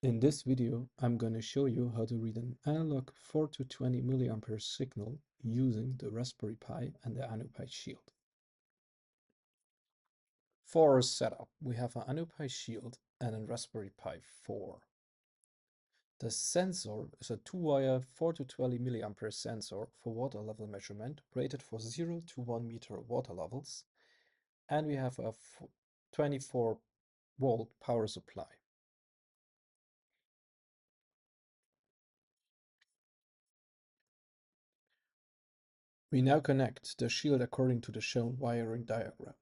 In this video, I'm going to show you how to read an analog 4 to 20 milliampere signal using the Raspberry Pi and the AnoPi Shield. For our setup, we have an AnoPi Shield and a Raspberry Pi 4. The sensor is a 2-wire 4 to 20 milliampere sensor for water level measurement rated for 0 to 1 meter water levels, and we have a 24-volt power supply. We now connect the shield according to the shown wiring diagram.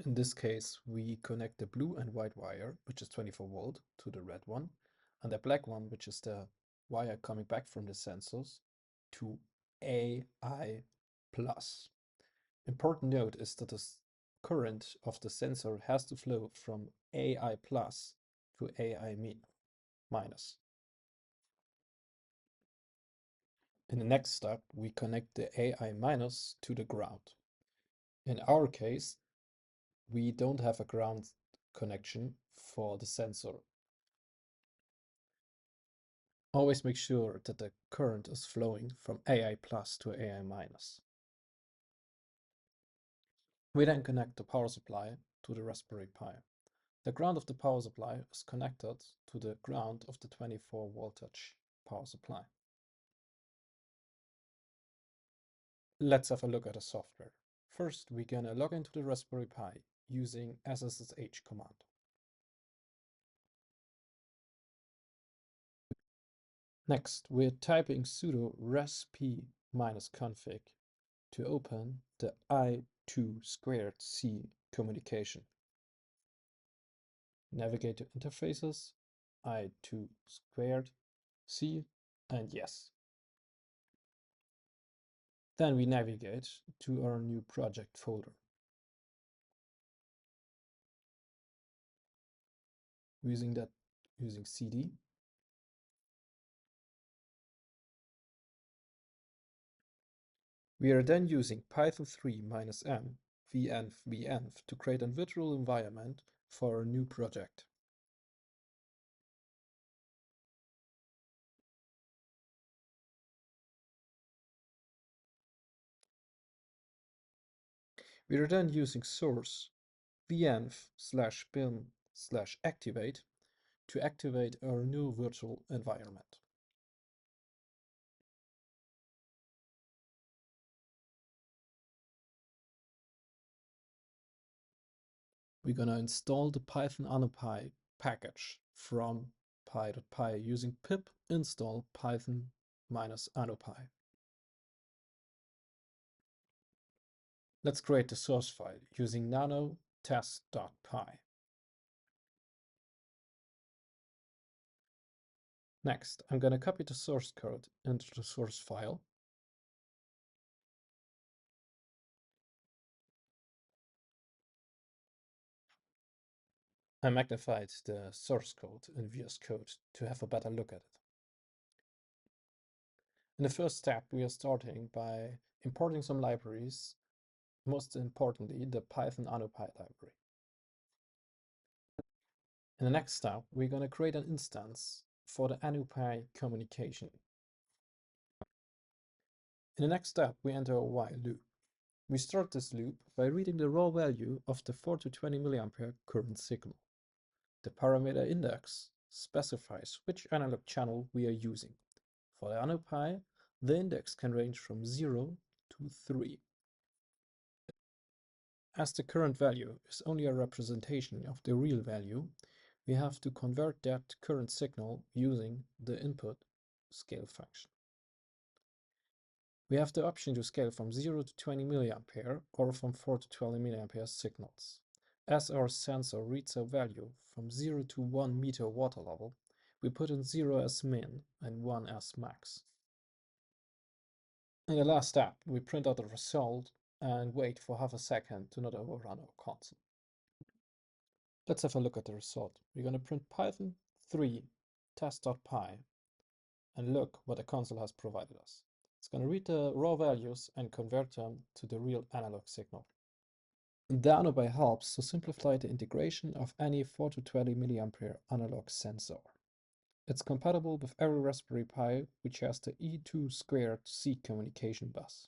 In this case, we connect the blue and white wire, which is 24 volt, to the red one, and the black one, which is the wire coming back from the sensors, to AI+. Important note is that the current of the sensor has to flow from AI+ to AI-. In the next step, we connect the AI- to the ground. In our case, we don't have a ground connection for the sensor. Always make sure that the current is flowing from AI+ to AI-. We then connect the power supply to the Raspberry Pi. The ground of the power supply is connected to the ground of the 24 voltage power supply. Let's have a look at the software. First, we're gonna log into the Raspberry Pi using SSH command. Next, we're typing sudo rasp-config to open the I2C communication. Navigate to interfaces, I2C, and yes. Then we navigate to our new project folder. Using CD. We are then using Python 3 -m venv to create a virtual environment for our new project. We are then using source venv/bin/activate to activate our new virtual environment. We're going to install the Python AnoPi package from pi.py using pip install python -anopi. Let's create the source file using nano test.py. Next, I'm going to copy the source code into the source file. I magnified the source code in VS Code to have a better look at it. In the first step, we are starting by importing some libraries, most importantly, the Python AnoPi library. In the next step, we're going to create an instance for the AnoPi communication. In the next step, we enter a while loop. We start this loop by reading the raw value of the 4 to 20 milliampere current signal. The parameter index specifies which analog channel we are using. For the AnoPi, the index can range from 0 to 3. As the current value is only a representation of the real value, we have to convert that current signal using the input scale function. We have the option to scale from 0 to 20 milliampere or from 4 to 20 milliampere signals. As our sensor reads a value from 0 to 1 meter water level, we put in 0 as min and 1 as max. In the last step, we print out the result and wait for half a second to not overrun our console. Let's have a look at the result. We're going to print Python 3 test.py and look what the console has provided us. It's going to read the raw values and convert them to the real analog signal. The AnoPi helps to simplify the integration of any 4 to 20 milliampere analog sensor. It's compatible with every Raspberry Pi which has the E2 squared C communication bus.